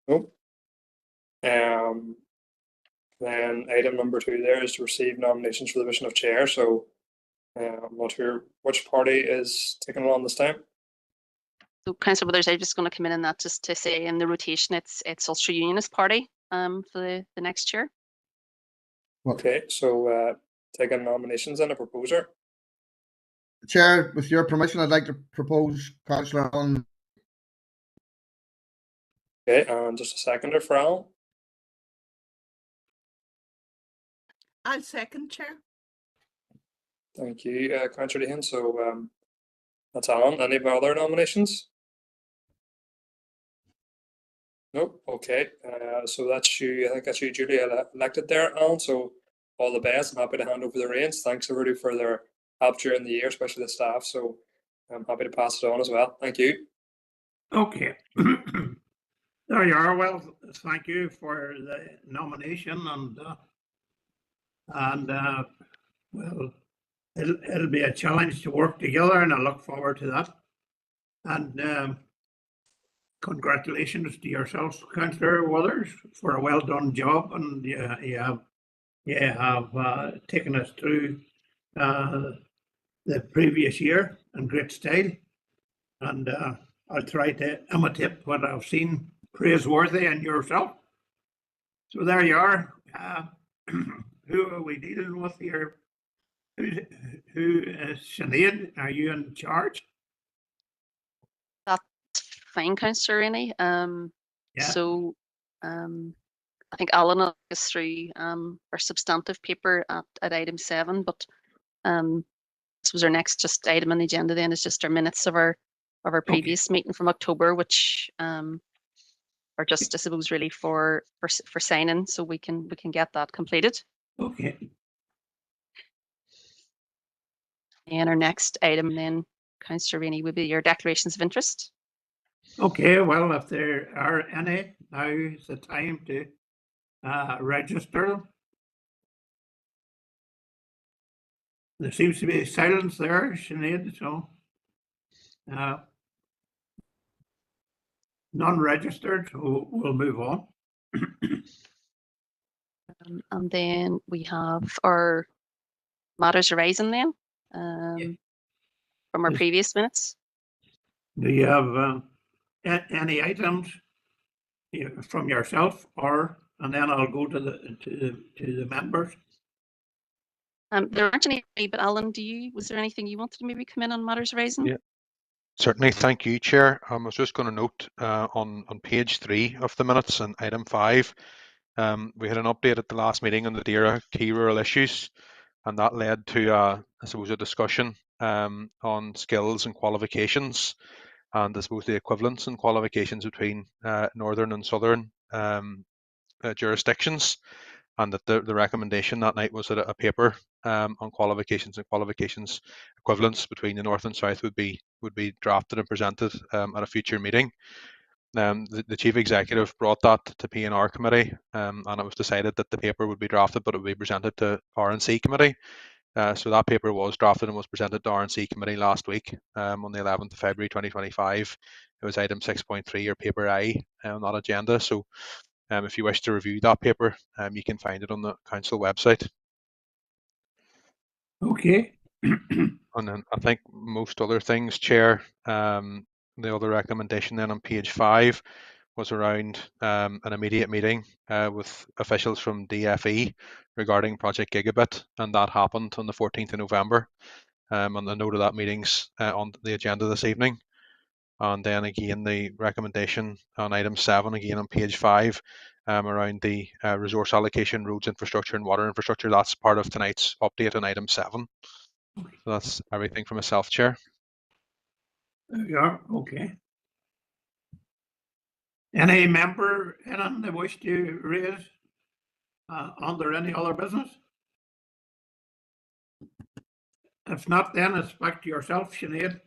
Nope. Then item number 2 there is to receive nominations for the position of chair. So I'm not sure which party is taking it on this time. So Councillor Withers, I'm just going to come in on that just to say in the rotation it's Ulster Unionist Party for the next year. Okay, so taking nominations and a proposer. Chair, with your permission, I'd like to propose Councillor Allen. Okay, and just a seconder for Alan. I'll second, Chair. Thank you, Councillor Dehan. So that's Alan. Any other nominations? Nope. Okay. So that's you. I think that's you duly elected there, Alan. So all the best. I'm happy to hand over the reins. Thanks everybody for their help during the year, especially the staff. So I'm happy to pass it on as well. Thank you. Okay. There you are. Well, thank you for the nomination, and well, it'll be a challenge to work together, and I look forward to that. And congratulations to yourself, Councillor Withers, for a well done job, and you have taken us through the previous year in great style, and I'll try to imitate what I've seen praiseworthy in yourself. So there you are. Who are we dealing with here? Who is Sinead? Are you in charge? That's fine, Councillor Rainey. Yeah. So I think Alan is through our substantive paper at item 7, but this was our next just item on the agenda. Then is just our minutes of our previous meeting from October, which are just, I suppose, really for signing, so we can get that completed. Okay. And our next item then, Councillor Rainey, would be your declarations of interest. Okay, well, if there are any, now is the time to register. There seems to be silence there, Sinead, so non-registered, so we'll move on. And then we have our matters arising then from our previous minutes. Do you have any items from yourself, and then I'll go to the members. There aren't any, but Alan, was there anything you wanted to maybe come in on matters arising? Yeah, certainly. Thank you, Chair. I was just going to note on page 3 of the minutes and item 5, we had an update at the last meeting on the DAERA key rural issues, and that led to, I suppose, a discussion on skills and qualifications, and I suppose the equivalence and qualifications between northern and southern jurisdictions, and that the recommendation that night was that a paper on qualifications and qualifications equivalence between the north and south would be drafted and presented at a future meeting. The Chief Executive brought that to P&R Committee, and it was decided that the paper would be drafted, but it would be presented to R&C Committee. So that paper was drafted and was presented to R&C Committee last week on the 11th of February 2025. It was item 6.3 or paper I on that agenda. So if you wish to review that paper, you can find it on the council website. Okay. And then I think most other things, Chair, the other recommendation then on page 5 was around an immediate meeting with officials from DFE regarding Project Gigabit, and that happened on the 14th of November. And the note of that meeting's on the agenda this evening. And then again, the recommendation on item 7, again on page 5, around the resource allocation, roads infrastructure and water infrastructure. That's part of tonight's update on item 7. So that's everything from myself, Chair. Yeah, okay. Any member that wish to raise under any other business? If not, then it's back to yourself, Sinead.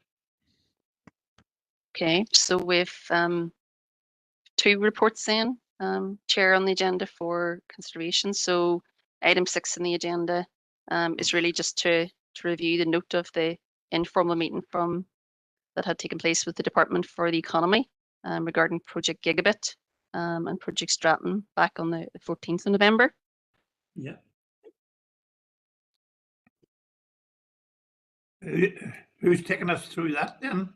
Okay, so with 2 reports then, Chair, on the agenda for consideration. So item 6 on the agenda is really just to review the note of the informal meeting that had taken place with the Department for the Economy regarding Project Gigabit. and Project Stratton back on the 14th of November. Yeah. Who's taking us through that then?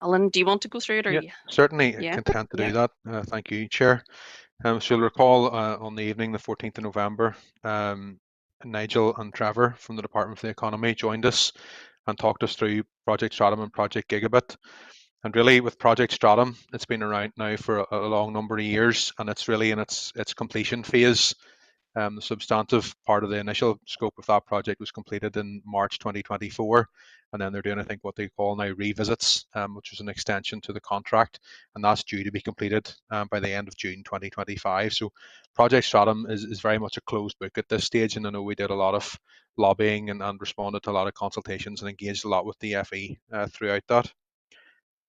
Alan, do you want to go through it, or Yeah, you? certainly Yeah. content to Yeah. do that. Thank you, Chair. So you'll recall on the evening, the 14th of November, Nigel and Trevor from the Department for the Economy joined us and talked us through Project Stratum and Project Gigabit. And really, with Project Stratum, it's been around now for a long number of years, and it's really in its completion phase. The substantive part of the initial scope of that project was completed in March 2024, and then they're doing, I think, what they call now revisits, which is an extension to the contract, and that's due to be completed by the end of June 2025. So Project Stratum is very much a closed book at this stage, and I know we did a lot of lobbying and responded to a lot of consultations and engaged a lot with the FE throughout that.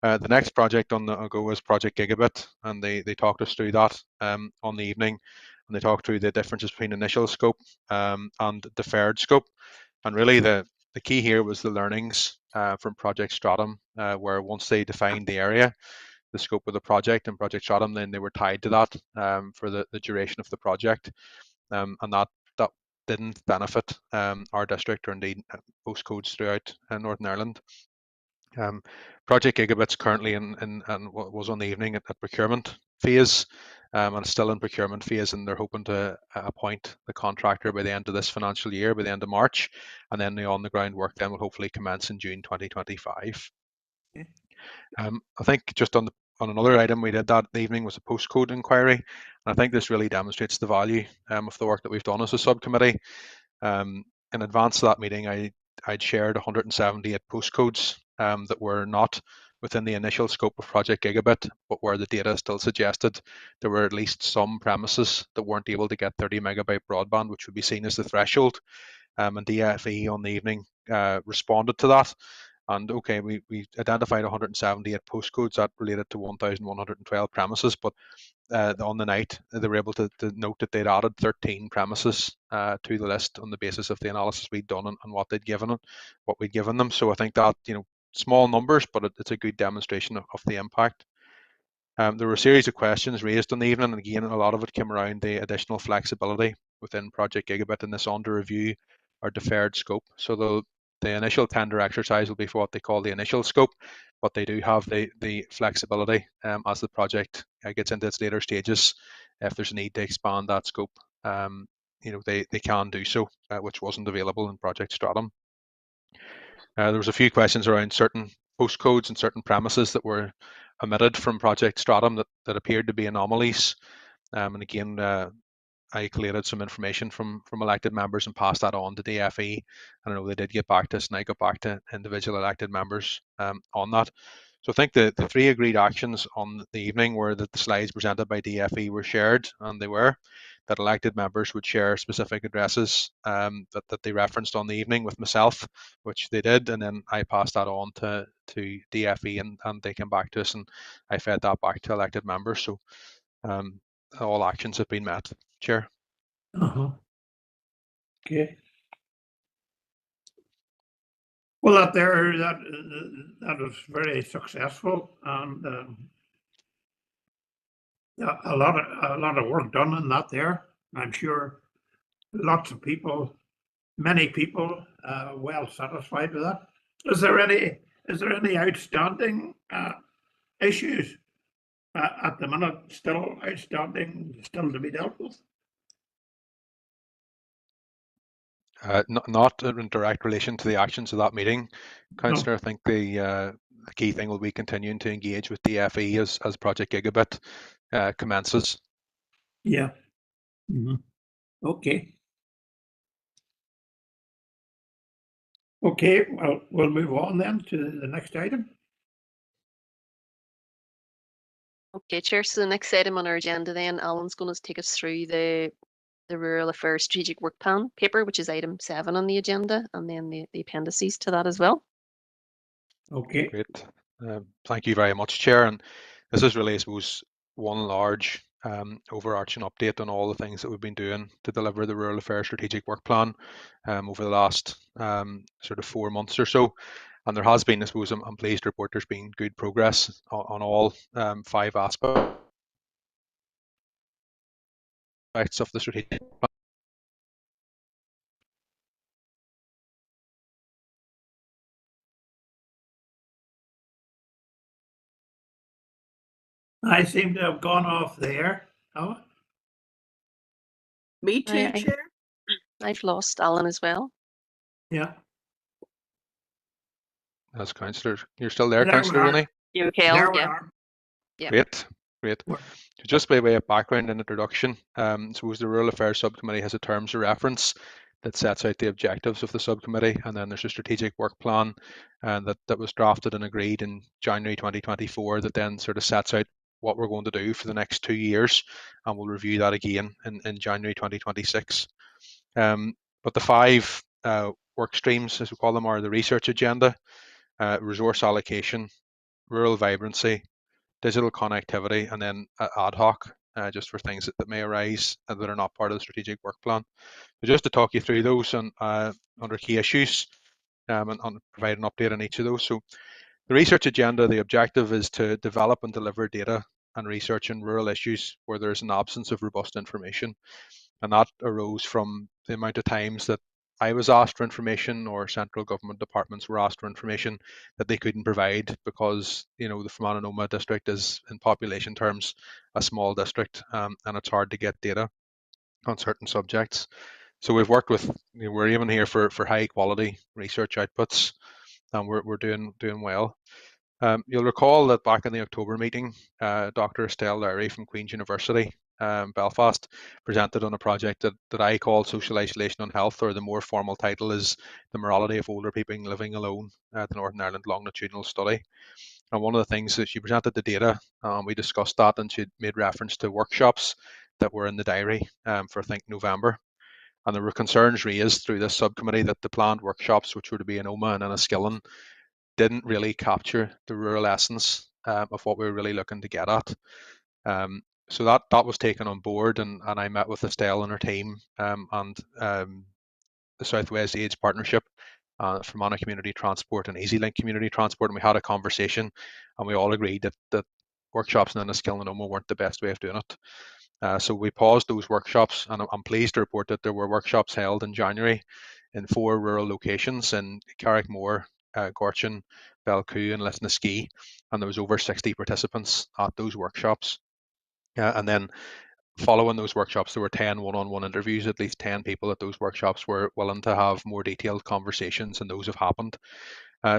The next project on the go is Project Gigabit, and they talked us through that on the evening, and they talked through the differences between initial scope and deferred scope. And really the key here was the learnings from Project Stratum, where once they defined the area, the scope of the project in Project Stratum, then they were tied to that for the duration of the project, and that didn't benefit our district or indeed postcodes throughout Northern Ireland. Project Gigabit's currently in what was on the evening at procurement phase, and it's still in procurement phase, and they're hoping to appoint the contractor by the end of this financial year, by the end of March, and then the on-the-ground work then will hopefully commence in June 2025. Okay. I think just on another item we did that evening was a postcode inquiry, and I think this really demonstrates the value of the work that we've done as a subcommittee. In advance of that meeting, I'd shared 178 postcodes that were not within the initial scope of Project Gigabit, but where the data still suggested there were at least some premises that weren't able to get 30 megabyte broadband, which would be seen as the threshold. And DFE on the evening responded to that. And okay, we identified 178 postcodes that related to 1,112 premises, but on the night they were able to note that they'd added 13 premises to the list on the basis of the analysis we'd done and what we'd given them. So I think that, small numbers, but it's a good demonstration of the impact. There were a series of questions raised on the evening, and again, a lot of it came around the additional flexibility within Project Gigabit and this under review or deferred scope. So the initial tender exercise will be for what they call the initial scope, but they do have the flexibility as the project gets into its later stages. If there's a need to expand that scope, they can do so, which wasn't available in Project Stratum. There was a few questions around certain postcodes and certain premises that were omitted from Project Stratum that appeared to be anomalies. And again, I collated some information from elected members and passed that on to DFE. And I know they did get back to us, and I got back to individual elected members on that. So I think the three agreed actions on the evening were that the slides presented by DFE were shared, and they were, that elected members would share specific addresses that they referenced on the evening with myself, which they did, and then I passed that on to DFE, and they came back to us, and I fed that back to elected members. So all actions have been met, Chair. Okay. Well, that was very successful, and a lot of work done in that there. I'm sure lots of people, many people, well satisfied with that. Is there any outstanding issues at the minute? Still outstanding, still to be dealt with? Not in direct relation to the actions of that meeting, Councillor. I think the key thing will be continuing to engage with DFE as Project Gigabit commences. Yeah. Okay. Okay, well, we'll move on then to the next item. Okay, Chair. So the next item on our agenda then, Alan's going to take us through the Rural Affairs Strategic Work Plan paper, which is item 7 on the agenda, and then the appendices to that as well. Okay. Great. Thank you very much, Chair. And this is really, I suppose, one large overarching update on all the things that we've been doing to deliver the Rural Affairs Strategic Work Plan over the last sort of 4 months or so. And there has been, I suppose, I'm pleased to report there's been good progress on all 5 aspects aspects of the strategic plan. I seem to have gone off there. Oh, Me too, I- Chair. I've lost Alan as well. yeah. As Councillor, you're still there, There we Councillor are. Rooney? You okay, There Alan? we Yeah. are. Yeah. Great, great. Well- So just by way of background and introduction, suppose the Rural Affairs Subcommittee has a terms of reference that sets out the objectives of the subcommittee, and then there's a strategic work plan that was drafted and agreed in January 2024 that then sort of sets out what we're going to do for the next 2 years, and we'll review that again in January 2026. But the 5 work streams, as we call them, are the research agenda, resource allocation, rural vibrancy, digital connectivity, and then ad hoc, just for things that may arise that are not part of the strategic work plan. So just to talk you through those and under key issues and provide an update on each of those. So the research agenda, the objective is to develop and deliver data and research in rural issues where there's an absence of robust information. And that arose from the amount of times that I was asked for information or central government departments were asked for information that they couldn't provide because, you know, the Fermanagh Noma district is in population terms a small district, and it's hard to get data on certain subjects. So we've worked with, you know, we're aiming here for high quality research outputs, and we're doing well. You'll recall that back in the October meeting, Dr. Estelle Lowry from Queen's University, Belfast, presented on a project that I call Social Isolation and Health, or the more formal title is The Morality of Older People Living Alone, the Northern Ireland Longitudinal Study. And one of the things that she presented the data, we discussed that, and she made reference to workshops that were in the diary for, I think, November. And there were concerns raised through this subcommittee that the planned workshops, which were to be in Omagh and Enniskillen, didn't really capture the rural essence of what we were really looking to get at. So that was taken on board, and I met with Estelle and her team and the Southwest Age Partnership, Fermanagh Community Transport and EasyLink Community Transport, and we had a conversation, and we all agreed that workshops in Enniskillen and Omagh weren't the best way of doing it. So we paused those workshops, and I'm pleased to report that there were workshops held in January in 4 rural locations in Carrickmore, Gorchin, Belcoo and Lisnaskea, and there was over 60 participants at those workshops. And then following those workshops, there were 10 one-on-one interviews. At least 10 people at those workshops were willing to have more detailed conversations, and those have happened.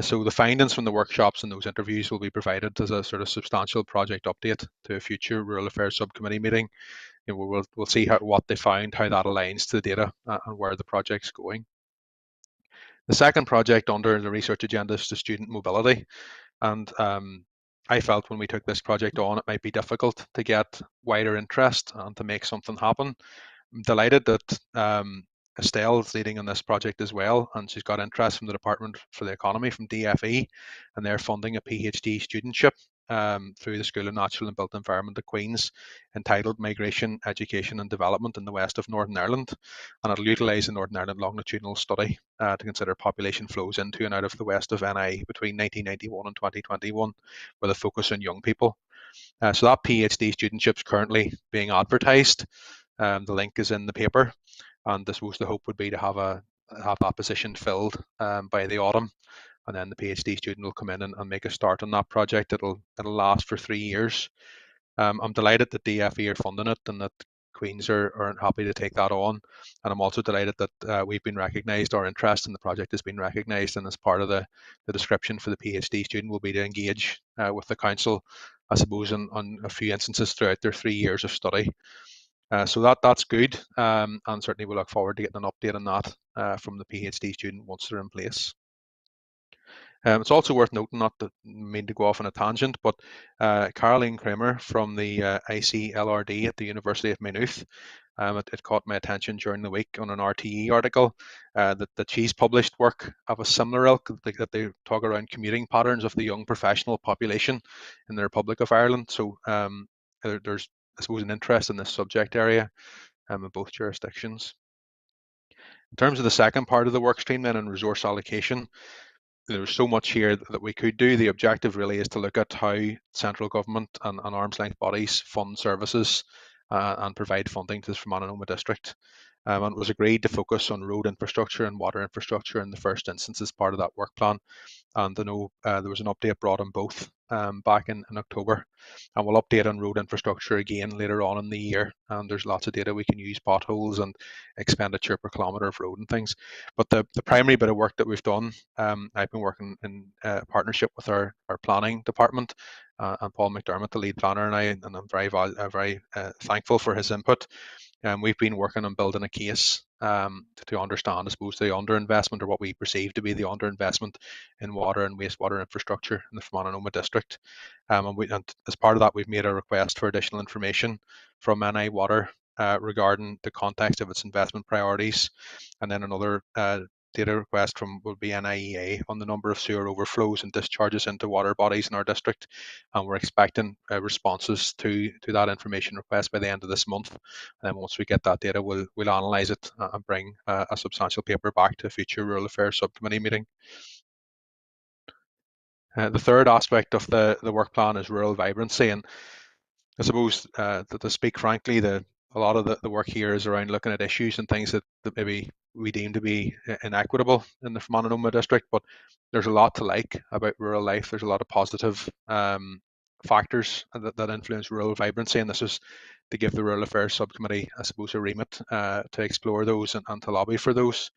So the findings from the workshops and those interviews will be provided as a sort of substantial project update to a future Rural Affairs Subcommittee meeting. You know, we'll see what they found, how that aligns to the data, and where the project's going. The second project under the research agenda is the student mobility. And I felt when we took this project on, it might be difficult to get wider interest and to make something happen. I'm delighted that Estelle is leading on this project as well, and she's got interest from the Department for the Economy, from DFE, and they're funding a PhD studentship through the School of Natural and Built Environment at Queen's, entitled Migration, Education and Development in the West of Northern Ireland, and it'll utilise the Northern Ireland longitudinal study to consider population flows into and out of the west of NI between 1991 and 2021, with a focus on young people. So that PhD studentship is currently being advertised. The link is in the paper, and I suppose the hope would be to have that position filled by the autumn, and then the PhD student will come in and make a start on that project. It'll last for 3 years. I'm delighted that DFE are funding it and that Queen's are happy to take that on, and I'm also delighted that we've been recognised. Our interest in the project has been recognised, and as part of the description for the PhD student will be to engage with the council, I suppose, on a few instances throughout their 3 years of study. So that's good, and certainly we look forward to getting an update on that from the PhD student once they're in place. It's also worth noting, not to mean to go off on a tangent, but Caroline Kramer from the ICLRD at the University of Maynooth, it caught my attention during the week on an RTE article that she's published work of a similar ilk, that they talk around commuting patterns of the young professional population in the Republic of Ireland. So there's, I suppose, an interest in this subject area in both jurisdictions. In terms of the second part of the work stream then, in resource allocation, there's so much here that we could do. The objective really is to look at how central government and arm's length bodies fund services and provide funding to the Fermanagh Noma district. And it was agreed to focus on road infrastructure and water infrastructure in the first instance as part of that work plan. And I know there was an update brought on both back in October, and we'll update on road infrastructure again later on in the year. And there's lots of data we can use, potholes and expenditure per kilometre of road and things. But the primary bit of work that we've done, I've been working in partnership with our planning department and Paul McDermott, the lead planner, and I'm very thankful for his input. We've been working on building a case to understand, I suppose, the underinvestment, or what we perceive to be the underinvestment in water and wastewater infrastructure in the Fermanagh Noma district. And as part of that, we've made a request for additional information from NI Water regarding the context of its investment priorities, and then another data request will be NIEA on the number of sewer overflows and discharges into water bodies in our district, and we're expecting responses to that information request by the end of this month. And then once we get that data, we'll analyse it and bring a substantial paper back to a future Rural Affairs Subcommittee meeting. The third aspect of the work plan is rural vibrancy, and I suppose to speak frankly, a lot of the work here is around looking at issues and things that maybe we deem to be inequitable in the Fermanagh Noma district, but there's a lot to like about rural life. There's a lot of positive factors that influence rural vibrancy, and this is to give the Rural Affairs Subcommittee, I suppose, a remit to explore those and to lobby for those.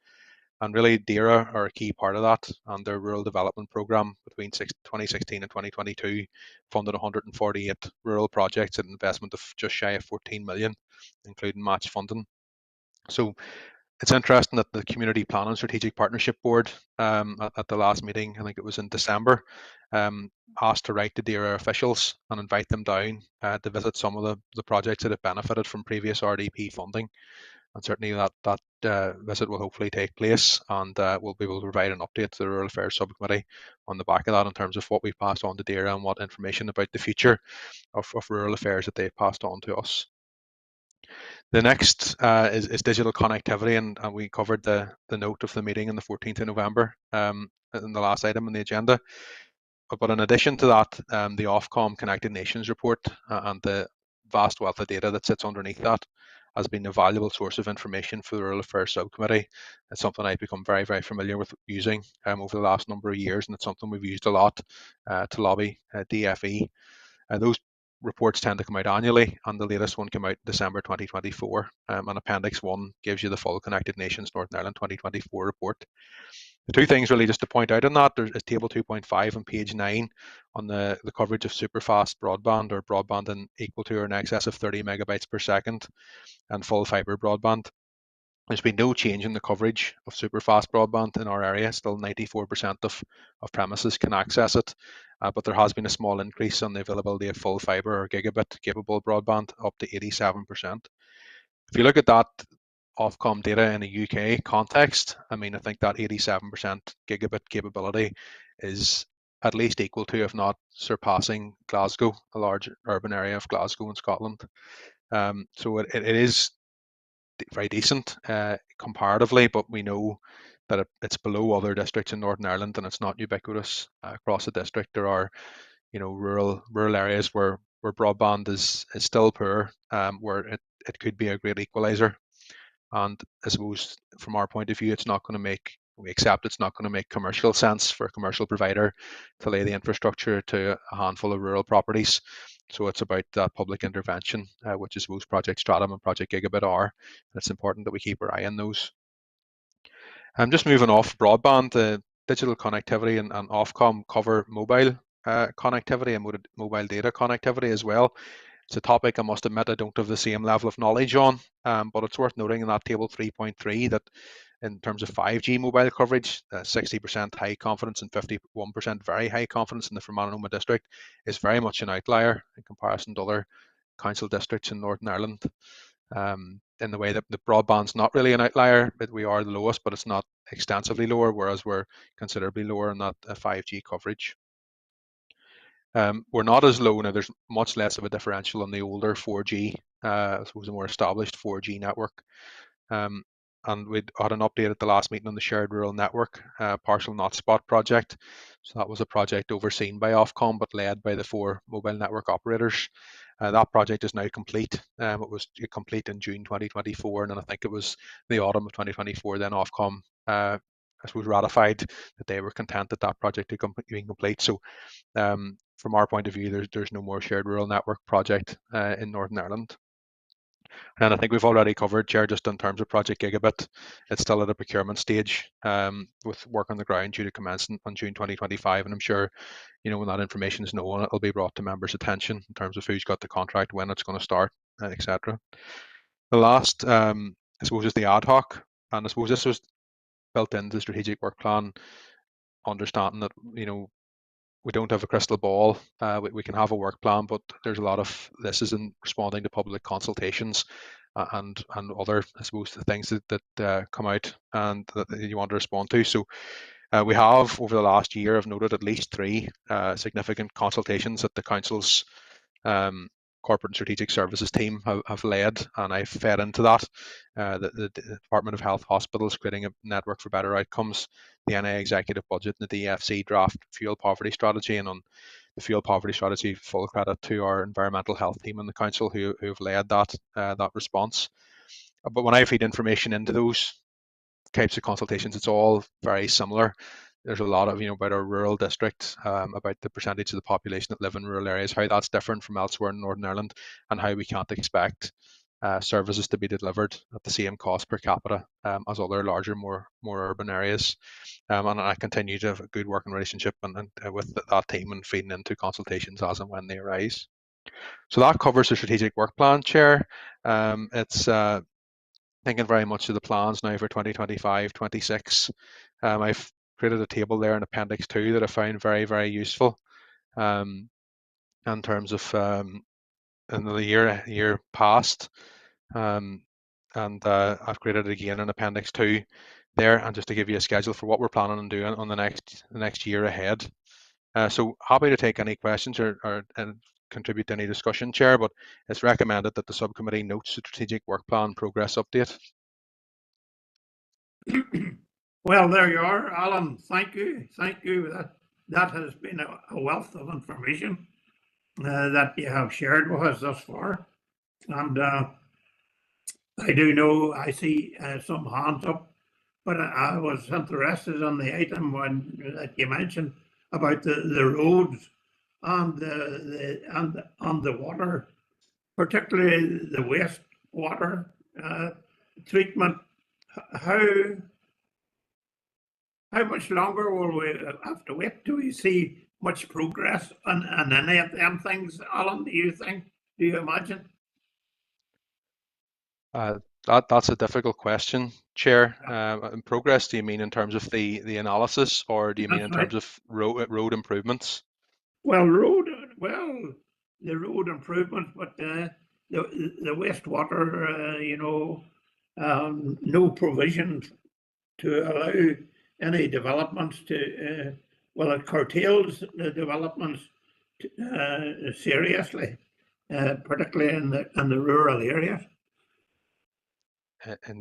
And really, DAERA are a key part of that, and their rural development programme between 2016 and 2022 funded 148 rural projects at an investment of just shy of 14 million, including match funding. So it's interesting that the Community Planning Strategic Partnership Board at the last meeting, I think it was in December, asked to write to DAERA officials and invite them down to visit some of the projects that have benefited from previous RDP funding. And certainly that visit will hopefully take place, and we'll be able to provide an update to the Rural Affairs Subcommittee on the back of that in terms of what we've passed on to DAERA and what information about the future of rural affairs that they've passed on to us. The next is digital connectivity, and we covered the note of the meeting on the 14th of November in the last item on the agenda. But in addition to that, the Ofcom Connected Nations report and the vast wealth of data that sits underneath that has been a valuable source of information for the Rural Affairs Subcommittee. It's something I've become very, very familiar with using over the last number of years, and it's something we've used a lot to lobby DFE. Those reports tend to come out annually, and the latest one came out December 2024. And Appendix 1 gives you the full Connected Nations Northern Ireland 2024 report. The two things really just to point out on that, there's table 2.5 on page 9 on the coverage of superfast broadband, or broadband in equal to or in excess of 30 megabytes per second, and full fibre broadband. There's been no change in the coverage of superfast broadband in our area. Still 94% of premises can access it, but there has been a small increase on the availability of full fibre or gigabit capable broadband, up to 87%. If you look at that Ofcom data in a UK context, I mean, I think that 87% gigabit capability is at least equal to, if not surpassing, Glasgow, a large urban area of Glasgow in Scotland. So it is very decent comparatively, but we know that it's below other districts in Northern Ireland, and it's not ubiquitous across the district. There are, rural areas where broadband is still poor, where it could be a great equaliser. And I suppose from our point of view, we accept it's not going to make commercial sense for a commercial provider to lay the infrastructure to a handful of rural properties. So it's about that public intervention, which I suppose Project Stratum and Project Gigabit are. And it's important that we keep our eye on those. Just moving off broadband, digital connectivity and Ofcom cover mobile connectivity and mobile data connectivity as well. It's a topic I must admit I don't have the same level of knowledge on, but it's worth noting in that table 3.3 that in terms of 5G mobile coverage, 60% high confidence and 51% very high confidence in the Fermanagh Noma district is very much an outlier in comparison to other council districts in Northern Ireland. In the way that the broadband's not really an outlier, but we are the lowest, but it's not extensively lower, whereas we're considerably lower in that 5G coverage. We're not as low now. There's much less of a differential on the older 4G, I suppose a more established 4G network. And we had an update at the last meeting on the Shared Rural Network Partial Not Spot project. So that was a project overseen by Ofcom, but led by the 4 mobile network operators. That project is now complete. It was complete in June 2024, and then I think it was the autumn of 2024 then Ofcom, I suppose, ratified that they were content that that project had been complete. So from our point of view, there's no more shared rural network project in Northern Ireland. And I think we've already covered, Chair, just in terms of Project Gigabit, it's still at a procurement stage with work on the ground due to commence on June 2025. And I'm sure, when that information is known, it'll be brought to members' attention in terms of who's got the contract, when it's going to start, etc. The last, I suppose, is the ad hoc. And I suppose this was built into the strategic work plan, understanding that, we don't have a crystal ball. We can have a work plan, but there's a lot of this is in responding to public consultations and other, I suppose, the things that come out and that you want to respond to. So we have, over the last year, I've noted at least 3 significant consultations that the Council's Corporate and Strategic Services team have led, and I fed into that. The Department of Health Hospitals creating a network for better outcomes, the NI Executive Budget, and the DFC draft fuel poverty strategy. And on the fuel poverty strategy, full credit to our environmental health team in the Council who have led that response. But when I feed information into those types of consultations, it's all very similar. There's a lot of, about our rural district, about the percentage of the population that live in rural areas, how that's different from elsewhere in Northern Ireland, and how we can't expect services to be delivered at the same cost per capita as other larger, more urban areas. And I continue to have a good working relationship and with that team and feeding into consultations as and when they arise. So that covers the strategic work plan, Chair. It's thinking very much of the plans now for 2025-26. I've created a table there in Appendix 2 that I found very, very useful in terms of in the year past. And I've created it again in Appendix 2 there, and just to give you a schedule for what we're planning on doing on the next year ahead. So happy to take any questions or contribute to any discussion, Chair, but it's recommended that the subcommittee notes the strategic work plan progress update. Well, there you are, Alan. Thank you. That has been a wealth of information that you have shared with us thus far. And I do know, I see some hands up, but I was interested in the item that you mentioned about the roads and the water, particularly the wastewater treatment. How much longer will we have to wait? Do we see much progress on any of them things, Alan? Do you think? Do you imagine? That's a difficult question, Chair. In progress, do you mean in terms of the analysis, or do you mean in terms of road improvements? Well, the road improvements, but the wastewater, no provision to allow any developments to, it curtails the developments seriously, particularly in the rural areas.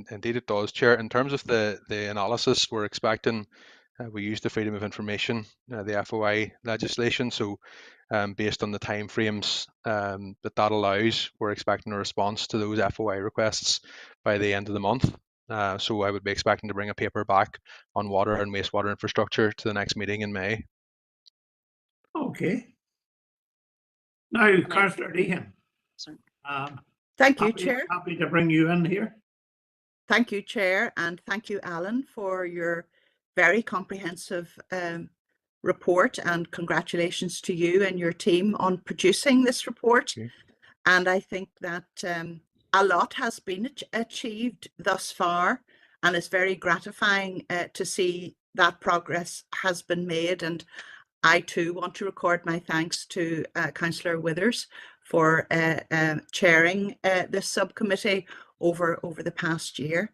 Indeed, it does, Chair. In terms of the analysis, we're expecting, we use the Freedom of Information, the FOI legislation. So based on the timeframes that allows, we're expecting a response to those FOI requests by the end of the month. So I would be expecting to bring a paper back on water and wastewater infrastructure to the next meeting in May. Okay. Now, Councillor Deehan. Thank you, Chair. Happy to bring you in here. Thank you, Chair, and thank you, Alan, for your very comprehensive report, and congratulations to you and your team on producing this report. And I think that a lot has been achieved thus far, and it's very gratifying to see that progress has been made. And I too want to record my thanks to Councillor Withers for chairing this subcommittee over the past year.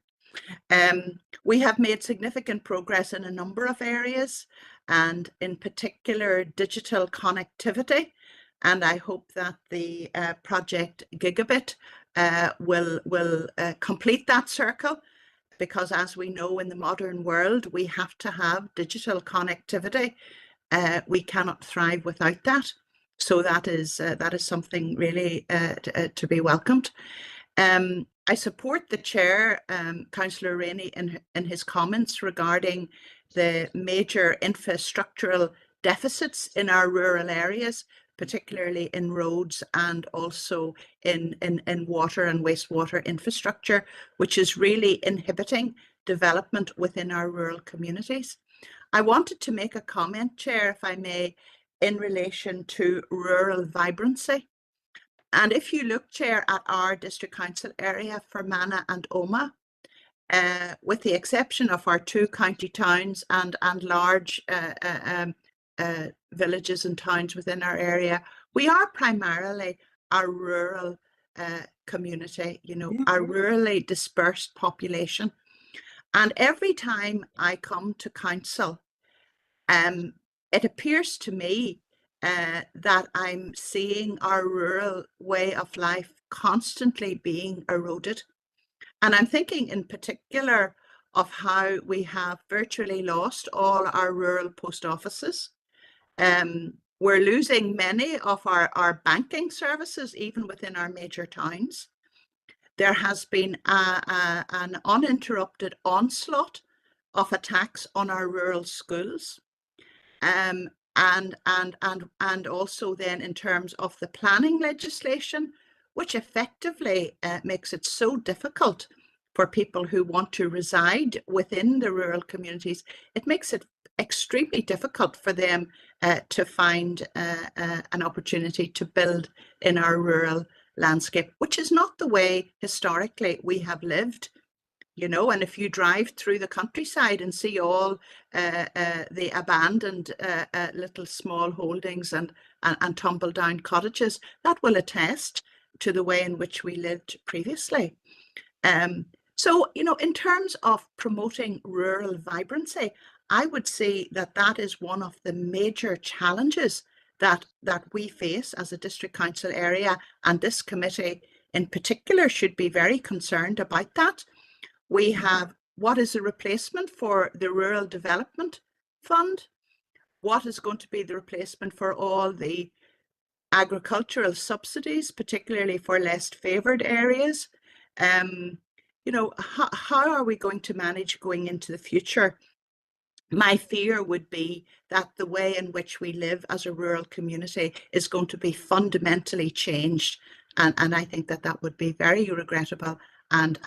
We have made significant progress in a number of areas, and in particular digital connectivity. And I hope that the Project Gigabit will complete that circle, because as we know, in the modern world, we have to have digital connectivity. We cannot thrive without that. So that is something really to be welcomed. I support the chair, Councillor Rainey, in his comments regarding the major infrastructural deficits in our rural areas, particularly in roads and also in water and wastewater infrastructure, which is really inhibiting development within our rural communities. I wanted to make a comment, Chair, if I may, in relation to rural vibrancy. And if you look, Chair, at our district council area, Fermanagh and Omagh, with the exception of our 2 county towns and large villages and towns within our area, we are primarily a rural community, you know, a rurally dispersed population. And every time I come to council, it appears to me that I'm seeing our rural way of life constantly being eroded. And I'm thinking in particular of how we have virtually lost all our rural post offices. We're losing many of our banking services, even within our major towns. There has been an uninterrupted onslaught of attacks on our rural schools. And also then in terms of the planning legislation, which effectively makes it so difficult for people who want to reside within the rural communities. It makes it extremely difficult for them to find an opportunity to build in our rural landscape, which is not the way historically we have lived. You know, and if you drive through the countryside and see all the abandoned little small holdings and tumble down cottages, that will attest to the way in which we lived previously. So, you know, in terms of promoting rural vibrancy, I would say that that is one of the major challenges that we face as a district council area, and this committee in particular should be very concerned about that. We have, what is the replacement for the Rural Development Fund? What is going to be the replacement for all the agricultural subsidies, particularly for less favoured areas? You know, how are we going to manage going into the future? My fear would be that the way in which we live as a rural community is going to be fundamentally changed. And I think that that would be very regrettable and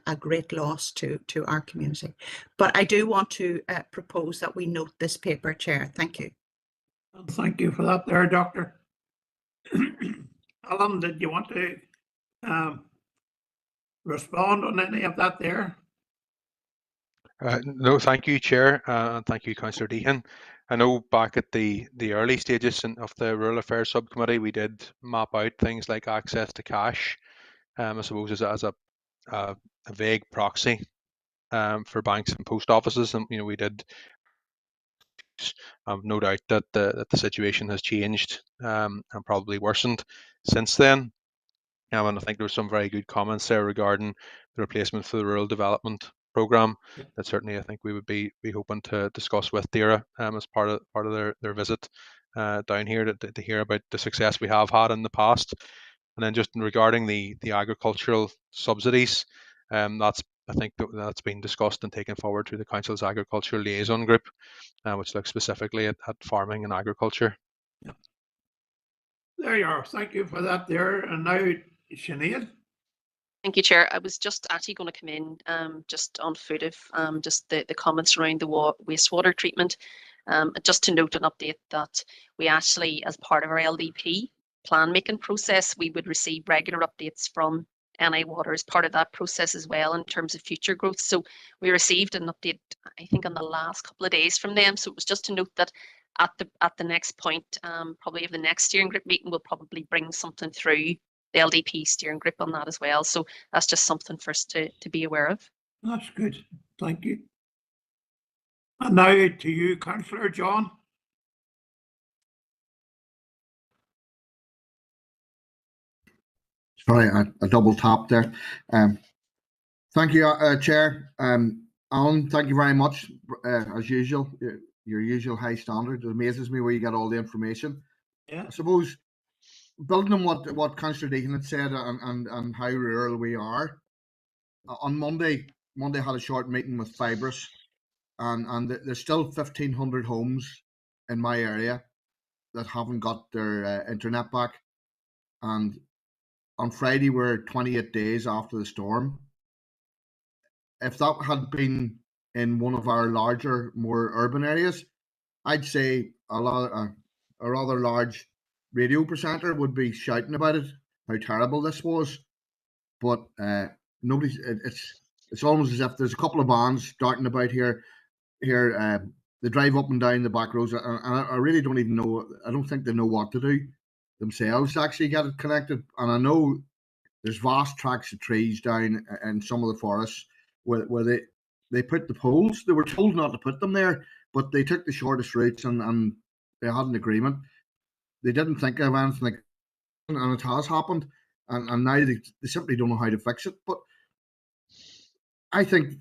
a great loss to our community. But I do want to propose that we note this paper, Chair. Thank you. And thank you for that there, Doctor. Alan, did you want to respond on any of that there? No, thank you, Chair, and thank you, Councillor Deehan. I know back at the early stages of the Rural Affairs Subcommittee, we did map out things like access to cash, I suppose as a vague proxy for banks and post offices, and you know we did. No doubt that the situation has changed and probably worsened since then. And I think there were some very good comments there regarding the replacement for the Rural Development Programme. That certainly I think we would be hoping to discuss with DAERA as part of their visit down here to hear about the success we have had in the past. And then just regarding the agricultural subsidies, I think that's been discussed and taken forward through the Council's Agricultural Liaison Group, which looks specifically at farming and agriculture. Yeah. There you are. Thank you for that there. And now, Sinead. Thank you, Chair. I was just actually going to come in just on foot of just the comments around the wastewater treatment. Just to note an update that we actually, as part of our LDP plan making process, we would receive regular updates from NI Water as part of that process as well in terms of future growth. So we received an update, I think, on the last couple of days from them. So it was just to note that at the next point, probably of the next steering group meeting, we'll probably bring something through the LDP steering group on that as well. So that's just something for us to be aware of. That's good. Thank you. And now to you, Councillor John. Sorry, I double tapped there. Thank you, Chair. Alan, thank you very much. As usual, your usual high standard. It amazes me where you get all the information. Yeah. I suppose building on what Councillor Deacon had said and how rural we are. On Monday had a short meeting with Fibrus, and there's still 1,500 homes in my area that haven't got their internet back. And on Friday, we're 28 days after the storm. If that had been in one of our larger, more urban areas, I'd say a rather large radio presenter would be shouting about it, how terrible this was. But nobody's. It's almost as if there's a couple of bands darting about here. They drive up and down the back roads, and I really don't even know. I don't think they know what to do themselves to actually get it connected. And I know there's vast tracts of trees down in some of the forests where they put the poles. They were told not to put them there, but they took the shortest routes and they had an agreement. They didn't think of anything like, and it has happened. And now they simply don't know how to fix it. But I think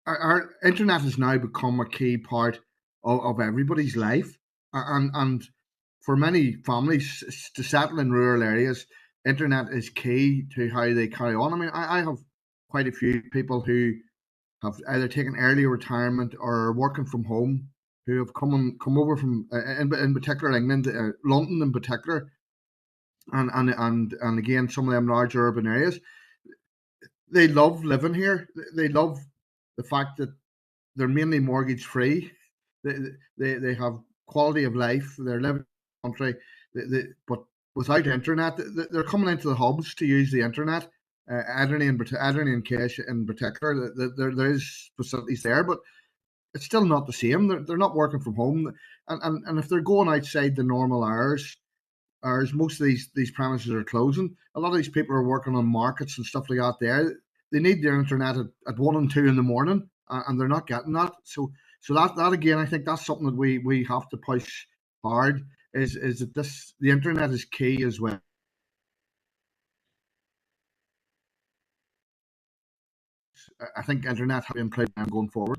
our internet has now become a key part of everybody's life. And for many families to settle in rural areas, internet is key to how they carry on. I mean, I have quite a few people who have either taken early retirement or are working from home, who have come over from, in particular, England, London in particular, and again, some of them larger urban areas. They love living here. They love the fact that they're mainly mortgage free. They have quality of life. They're living in the country, but without internet, they're coming into the hubs to use the internet. Adderley and Kesh in particular, there is facilities there, but it's still not the same. They're not working from home, and if they're going outside the normal hours, most of these premises are closing. A lot of these people are working on markets and stuff like that. They need their internet at 1 and 2 in the morning, and they're not getting that. So that again, I think that's something that we have to push hard. Is that the internet is key as well. I think internet has been played going forward.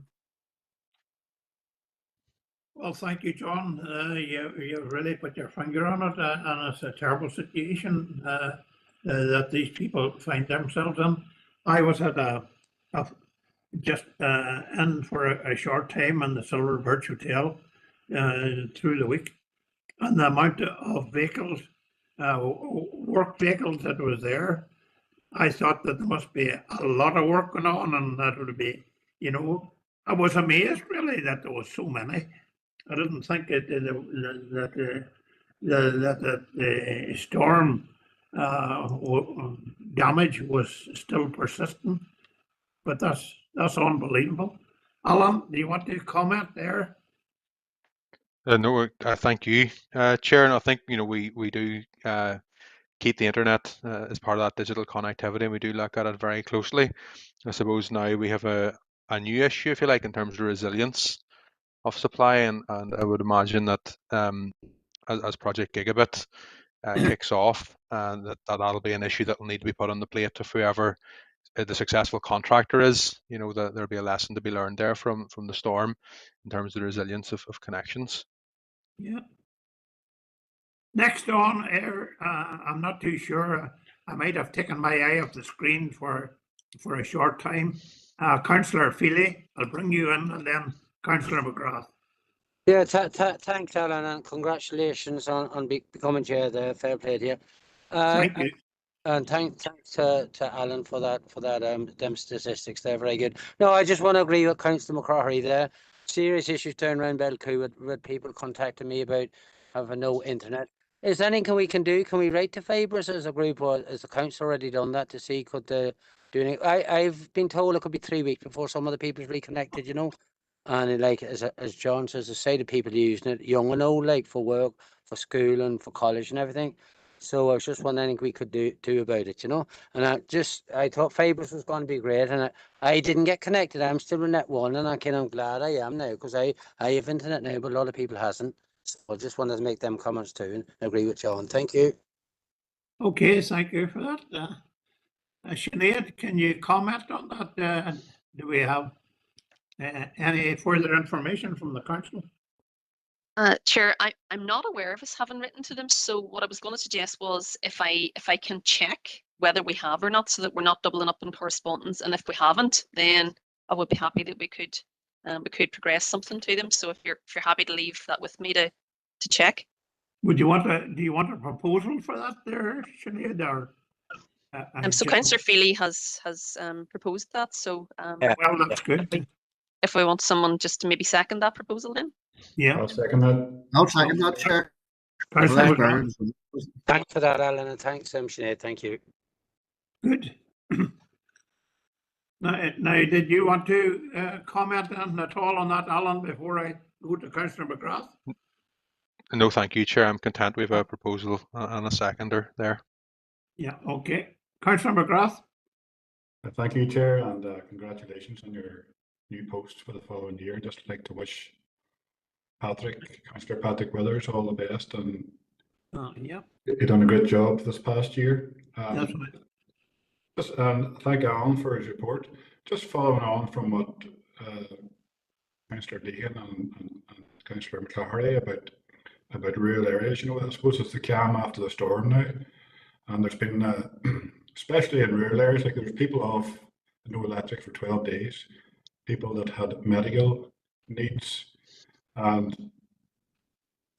Well, thank you, John. You really put your finger on it, and it's a terrible situation that these people find themselves in. I was at just in for a short time in the Silver Birch Hotel through the week, and the amount of vehicles, work vehicles that was there, I thought that there must be a lot of work going on, and that would be, I was amazed really that there was so many. I didn't think that the storm damage was still persistent, but that's unbelievable. Alan, do you want to comment there? No, thank you, Chair. And I think we do keep the internet as part of that digital connectivity, and we do look at it very closely. I suppose now we have a new issue, if you like, in terms of resilience of supply, and I would imagine that as Project Gigabit kicks off, and that'll be an issue that will need to be put on the plate of whoever the successful contractor is. That there'll be a lesson to be learned there from the storm in terms of the resilience of connections. Yeah. Next on air, I'm not too sure. I might have taken my eye off the screen for a short time. Councillor Feely, I'll bring you in, and then Councillor McGrath. Yeah, thanks, Alan, and congratulations on becoming chair there. Fair play to you. Thank you. And thanks to Alan for them statistics. They're very good. No, I just want to agree with Councillor McCrory there. Serious issues down around Belcoo with people contacting me about having no internet. Is there anything we can do? Can we write to Fibrus as a group, or has the council already done that to see could they do anything? I've been told it could be 3 weeks before some of the people's reconnected, And like as John says, the side of people using it, young and old, like for work, for school, and for college and everything. So I was just wondering anything we could do about it, And I thought Fibrus was going to be great, and I didn't get connected. I'm still in Net 1, and I'm glad I am now, because I have internet now, but a lot of people hasn't. So I just wanted to make them comments too and agree with John. Thank you. Okay, thank you for that. Sinead, can you comment on that? Do we have any further information from the council? Chair, I'm not aware of us having written to them. So what I was going to suggest was if I can check whether we have or not, so that we're not doubling up in correspondence. And if we haven't, then I would be happy that we could progress something to them. So if you're happy to leave that with me to check. Would you want do you want a proposal for that there, Sinead, or? So Councillor Feely has proposed that. So Yeah. Well, that's good. if we want someone just to maybe second that proposal, then. Yeah. I'll second that. I'll second that, Chair. Councillor Well, McGrath. Thanks for that, Alan, and thanks, Sinead. Thank you. Good. Now, did you want to comment on at all on that, Alan, before I go to Councillor McGrath? No, thank you, Chair. I'm content we have a proposal and a seconder there. Yeah, okay. Councillor McGrath? Thank you, Chair, and congratulations on your new post for the following year. Just like to wish Councillor Patrick Withers all the best, and Yeah. you've done a great job this past year. That's right. And thank Alan for his report. Just following on from what Councillor Deegan and Councillor McClahary about rural areas, I suppose it's the calm after the storm now, and there's been, especially in rural areas, like there's people off no electric for 12 days, people that had medical needs, and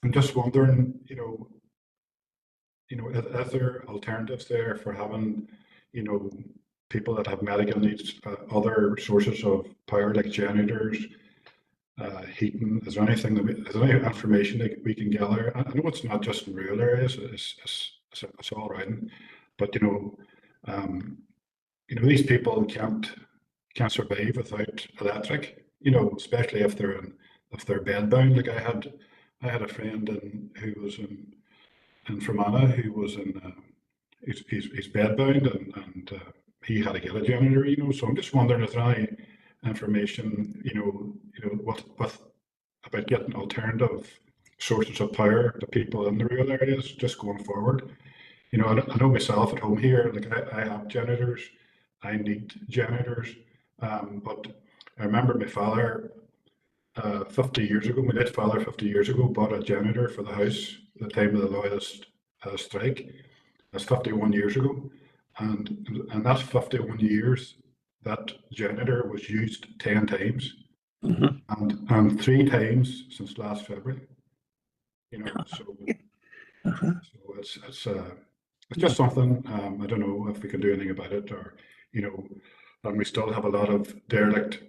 I'm just wondering, is there alternatives there for having, people that have medical needs, other sources of power like generators, heating? Is there anything is there any information that we can gather? I know it's not just in rural areas; it's all around. But these people can't survive without electric. Especially if they're bedbound. Like I had a friend who was in Fermanagh who was he's bedbound and he had to get a generator. So I'm just wondering, is there any information, what about getting alternative sources of power to people in the rural areas just going forward? I know myself at home here, like I have generators, I need generators, but I remember my father 50 years ago, my late father 50 years ago bought a generator for the house at the time of the Loyalist strike. That's 51 years ago, and that's 51 years that generator was used 10 times, and 3 times since last February. So it's just something. I don't know if we can do anything about it, or and we still have a lot of derelict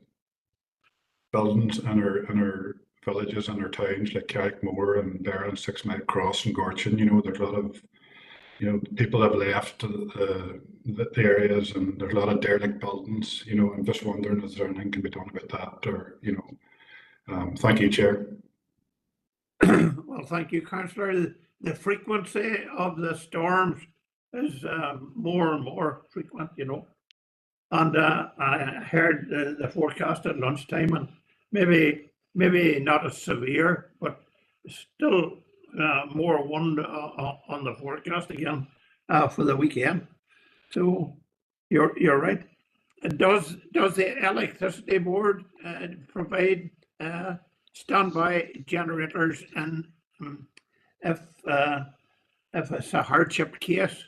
buildings in our villages and our towns like Carrickmore and Barron, 6 Mile Cross and Gorchin. There's a lot of people have left the areas, and there's a lot of derelict buildings. I'm just wondering, is there anything can be done about that, or thank you, Chair. Well, thank you, Councillor. The frequency of the storms is more and more frequent, and I heard the forecast at lunchtime, and maybe not as severe, but still more wind on the forecast again for the weekend. So you're right. Does the Electricity Board provide standby generators, and if it's a hardship case?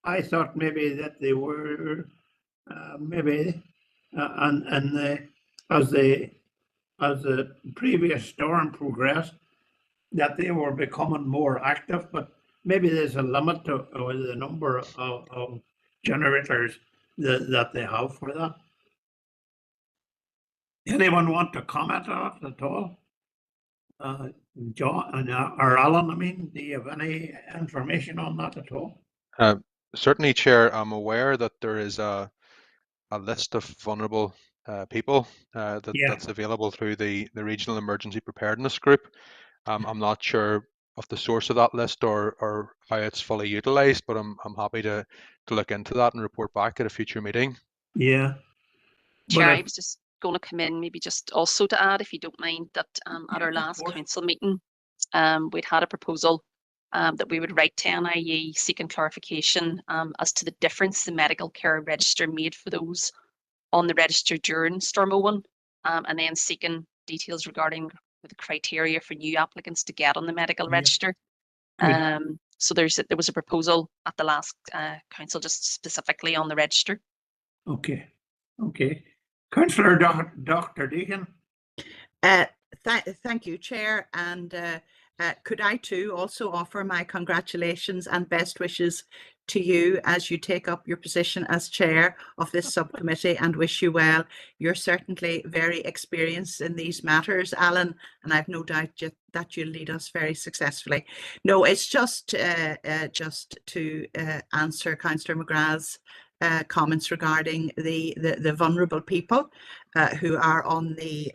I thought maybe that they were as the previous storm progressed, that they were becoming more active, but maybe there's a limit to the number of generators that they have for that. Anyone want to comment on it at all? John or Alan, do you have any information on that at all? Certainly, Chair. I'm aware that there is a list of vulnerable people that's available through the Regional Emergency Preparedness Group. I'm not sure of the source of that list or how it's fully utilised, but I'm happy to look into that and report back at a future meeting. Yeah. Chair, I was just going to come in, maybe just also to add, if you don't mind, that at our last council meeting, we'd had a proposal that we would write to NIE seeking clarification as to the difference the medical care register made for those on the register during Storm Owen, and then seeking details regarding the criteria for new applicants to get on the medical Yeah. register. Good. So there was a proposal at the last council just specifically on the register. Okay. Okay. Councillor Dr. Deacon. Thank you, Chair. And could I too also offer my congratulations and best wishes to you as you take up your position as chair of this subcommittee, and wish you well. You're certainly very experienced in these matters, Alan, and I've no doubt that you'll lead us very successfully. No, it's just to answer Councillor McGrath's comments regarding the vulnerable people who are on the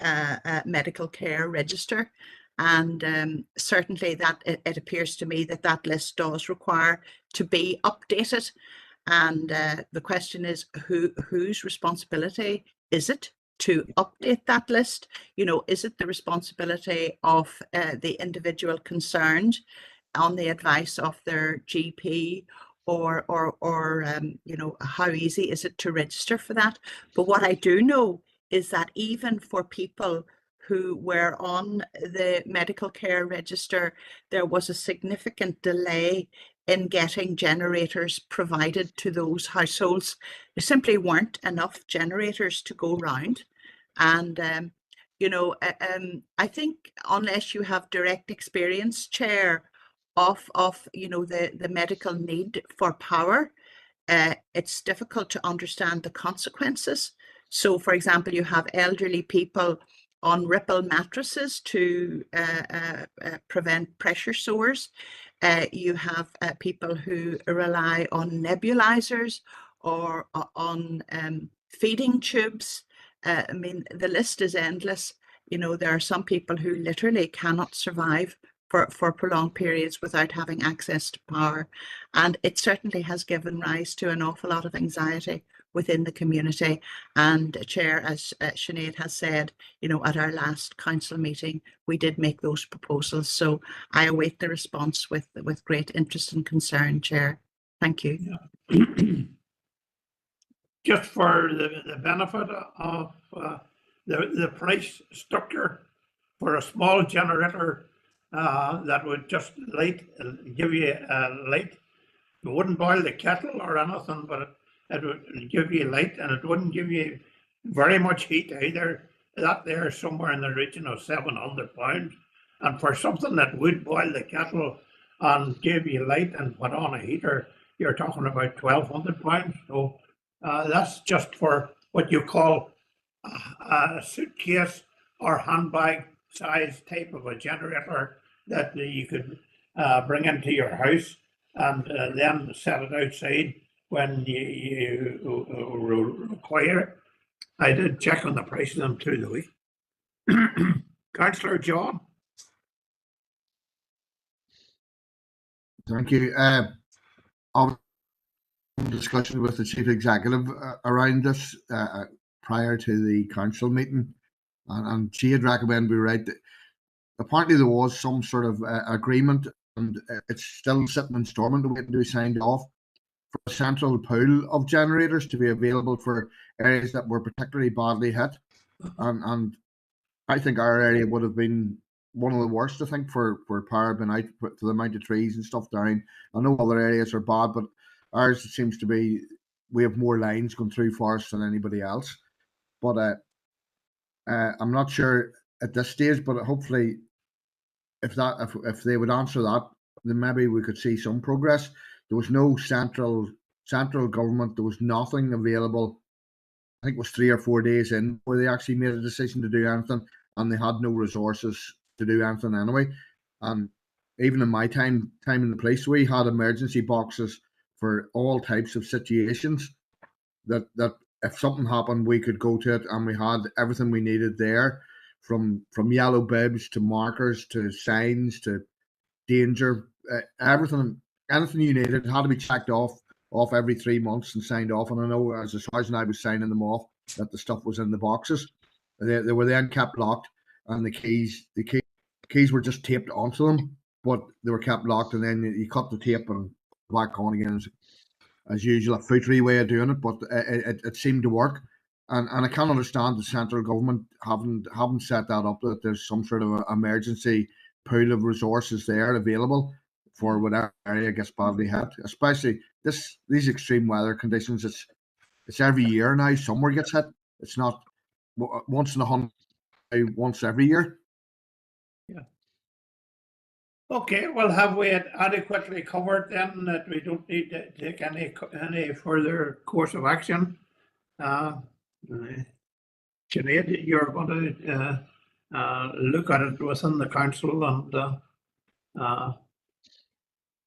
medical care register. And certainly that it appears to me that that list does require to be updated. And the question is, whose responsibility is it to update that list? You know, is it the responsibility of the individual concerned on the advice of their GP, or you know, how easy is it to register for that? But what I do know is that even for people who were on the medical care register, there was a significant delay in getting generators provided to those households. There simply weren't enough generators to go round. And you know, I think unless you have direct experience, Chair, of you know, the medical need for power, it's difficult to understand the consequences. So, for example, you have elderly people on Ripple mattresses to prevent pressure sores. You have people who rely on nebulizers or on feeding tubes. I mean, the list is endless. You know, there are some people who literally cannot survive for prolonged periods without having access to power. And it certainly has given rise to an awful lot of anxiety within the community. And Chair, as Sinead has said, you know, at our last council meeting, we did make those proposals. So I await the response with great interest and concern, Chair. Thank you. Yeah. Just for the benefit of the price structure for a small generator that would just give you light. It wouldn't boil the kettle or anything, but it would give you light, and it wouldn't give you very much heat either. That there is somewhere in the region of £700. And for something that would boil the kettle and give you light and put on a heater, you're talking about £1,200. So that's just for what you call a suitcase or handbag size type of a generator that you could bring into your house and then set it outside when you require it. I did check on the price of them through the week. Councillor John. Thank you. I've had a discussion with the Chief Executive around this prior to the council meeting, and she had recommended we write that apparently there was some sort of agreement, and it's still sitting in Stormont waiting to be signed off, for a central pool of generators to be available for areas that were particularly badly hit. And I think our area would have been one of the worst, I think, for power being out, for the amount of trees and stuff down. I know other areas are bad, but ours, it seems to be, we have more lines going through forest than anybody else. But I'm not sure at this stage, but hopefully if they would answer that, then maybe we could see some progress. There was no central government. There was nothing available. I think it was 3 or 4 days in where they actually made a decision to do anything, and they had no resources to do anything anyway. And even in my time in the police, we had emergency boxes for all types of situations that if something happened, we could go to it, and we had everything we needed there, from yellow bibs to markers to signs to danger, everything, anything you needed had to be checked off every 3 months and signed off. And I know as a sergeant, I was signing them off that the stuff was in the boxes. They were then kept locked, and the keys were just taped onto them, but they were kept locked, and then you cut the tape and back on again as usual, a footery way of doing it, but it seemed to work. And I can understand the central government haven't set that up, that there's some sort of a emergency pool of resources there available for whatever area gets badly hit. Especially these extreme weather conditions. It's every year now somewhere gets hit. It's not once in 100, once every year. Okay, well, have we adequately covered then that we don't need to take any further course of action? Sinead, you're going to look at it within the council and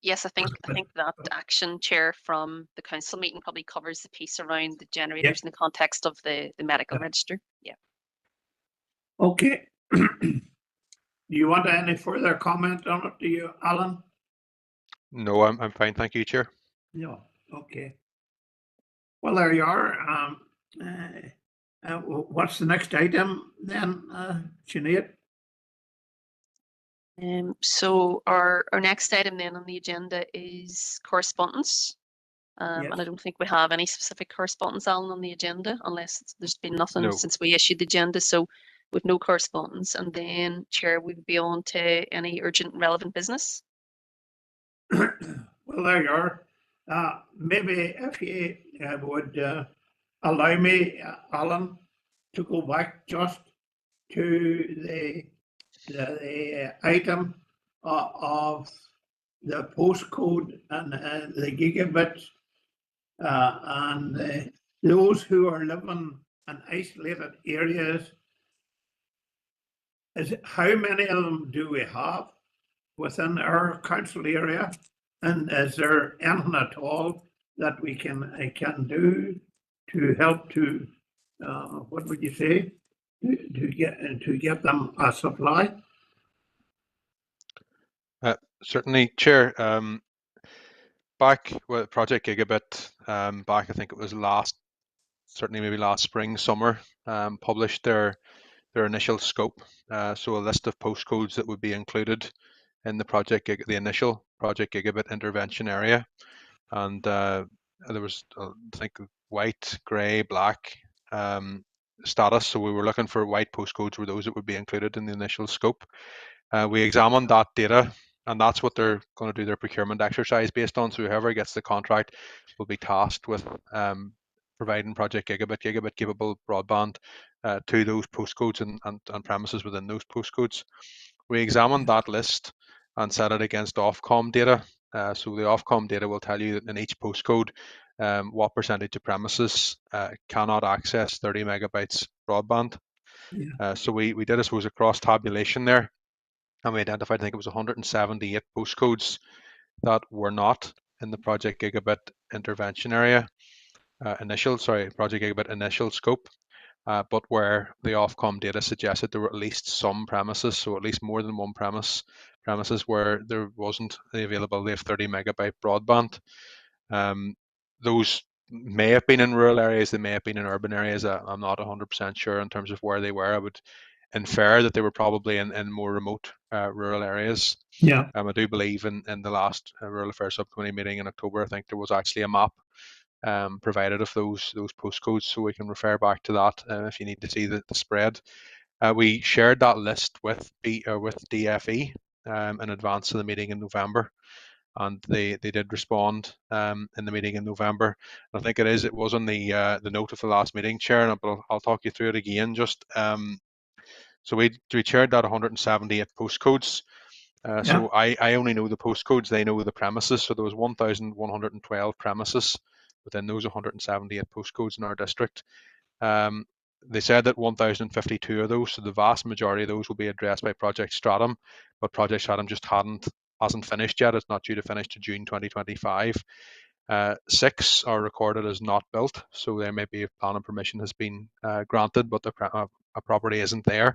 Yes, I think that action, Chair, from the council meeting probably covers the piece around the generators in the context of the medical register. Yeah. okay. Do you want any further comment on it, do you, Alan? No, I'm fine, thank you, Chair. No, okay. Well, there you are. What's the next item then, Sinead? So our next item then on the agenda is correspondence. And I don't think we have any specific correspondence, Alan, on the agenda, unless there's been nothing since we issued the agenda. So with no correspondence, and then Chair, we would be on to any urgent relevant business. Well, there you are. Maybe if you would allow me, Alan, to go back just to the item of the postcode and the gigabit, and those who are living in isolated areas. How many of them do we have within our council area? And is there anything at all that we can do to help to, what would you say, to get them a supply? Certainly, Chair. Back with Project Gigabit, back I think it was maybe last spring, summer, published their initial scope. So a list of postcodes that would be included in the initial Project Gigabit intervention area, and there was I think white, grey, black status. So we were looking for white postcodes were those that would be included in the initial scope. We examined that data, and that's what they're going to do their procurement exercise based on. So whoever gets the contract will be tasked with providing Project Gigabit capable broadband to those postcodes and premises within those postcodes. We examined that list and set it against Ofcom data. So the Ofcom data will tell you that in each postcode, what percentage of premises cannot access 30 megabytes broadband. So we did, I suppose, a cross tabulation there, and we identified, I think it was 178 postcodes that were not in the Project Gigabit intervention area, Project Gigabit initial scope, but where the Ofcom data suggested there were at least some premises, so at least more than one premises where there wasn't the availability of 30 megabyte broadband. Those may have been in rural areas, they may have been in urban areas. I'm not 100% sure in terms of where they were. I would infer that they were probably in more remote rural areas. Yeah. I do believe in the last Rural Affairs Subcommittee meeting in October, I think there was actually a map provided of those postcodes, so we can refer back to that if you need to see the spread. We shared that list with DFE in advance of the meeting in November, and they did respond in the meeting in November. And I think it was on the note of the last meeting, Chair, but I'll talk you through it again. Just so we shared that 178 postcodes. So I only know the postcodes, they know the premises. So there was 1,112 premises within those 178 postcodes in our district. They said that 1,052 of those, so the vast majority of those will be addressed by Project Stratum, but Project Stratum just hasn't finished yet. It's not due to finish to June 2025. 6 are recorded as not built, so there may be a planning permission has been granted, but a property isn't there.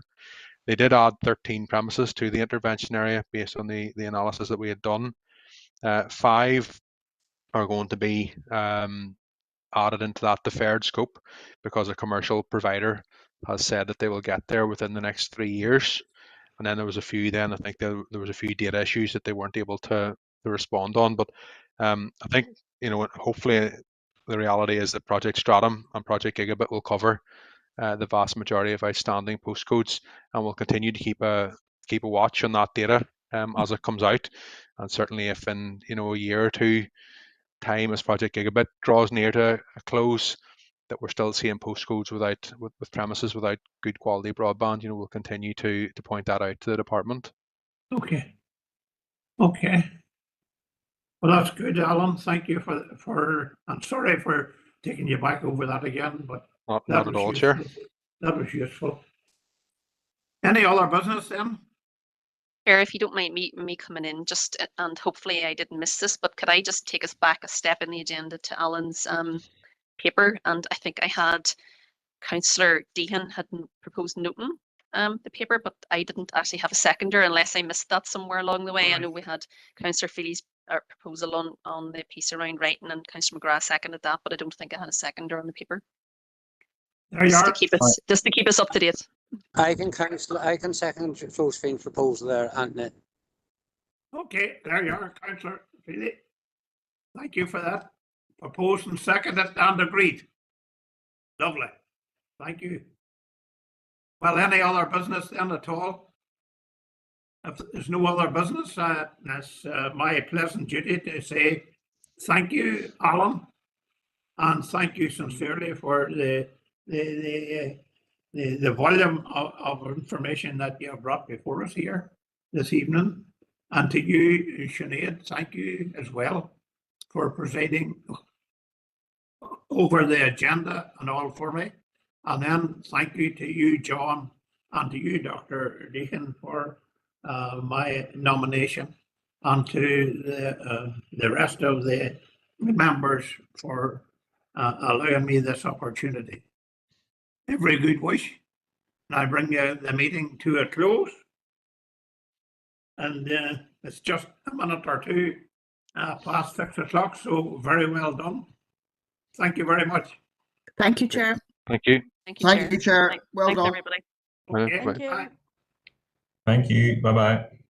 They did add 13 premises to the intervention area based on the analysis that we had done. 5 are going to be added into that deferred scope because a commercial provider has said that they will get there within the next 3 years. And then there was a few I think there was a few data issues that they weren't able to respond on. But I think, hopefully the reality is that Project Stratum and Project Gigabit will cover the vast majority of outstanding postcodes, and we'll continue to keep a watch on that data as it comes out. And certainly, if in a year or two time, as Project Gigabit draws near to a close, that we're still seeing postcodes with premises without good quality broadband, we'll continue to point that out to the department. Okay. Okay. Well, that's good, Alan. Thank you for. I'm sorry for taking you back over that again, but Not at all, Chair. That was useful. Any other business then? Chair, if you don't mind me coming in, just and hopefully I didn't miss this, but could I just take us back a step in the agenda to Alan's paper? And I think I had Councillor Deehan had proposed noting the paper, but I didn't actually have a seconder unless I missed that somewhere along the way. I know we had Councillor Feely's proposal on the piece around writing, and Councillor McGrath seconded that, but I don't think I had a seconder on the paper. There you Just are. to keep us up to date. I can second Josephine's proposal there, Anthony. Okay, there you are, Councillor Feely. Thank you for that. Proposed and seconded and agreed. Lovely. Thank you. Well, any other business then at all? If there's no other business, that's my pleasant duty to say thank you, Alan, and thank you sincerely for the volume of information that you have brought before us here this evening. And to you, Sinead, thank you as well for presiding over the agenda and all for me. And then thank you to you, John, and to you, Dr. Deehan, for my nomination, and to the rest of the members for allowing me this opportunity. Every good wish. And I bring the meeting to a close. And it's just a minute or two past 6 o'clock, so very well done. Thank you very much. Thank you, Chair. Thank you. Thank you, Chair. Well Thanks, done. everybody. Okay, Thank you. bye. Thank you. Bye-bye.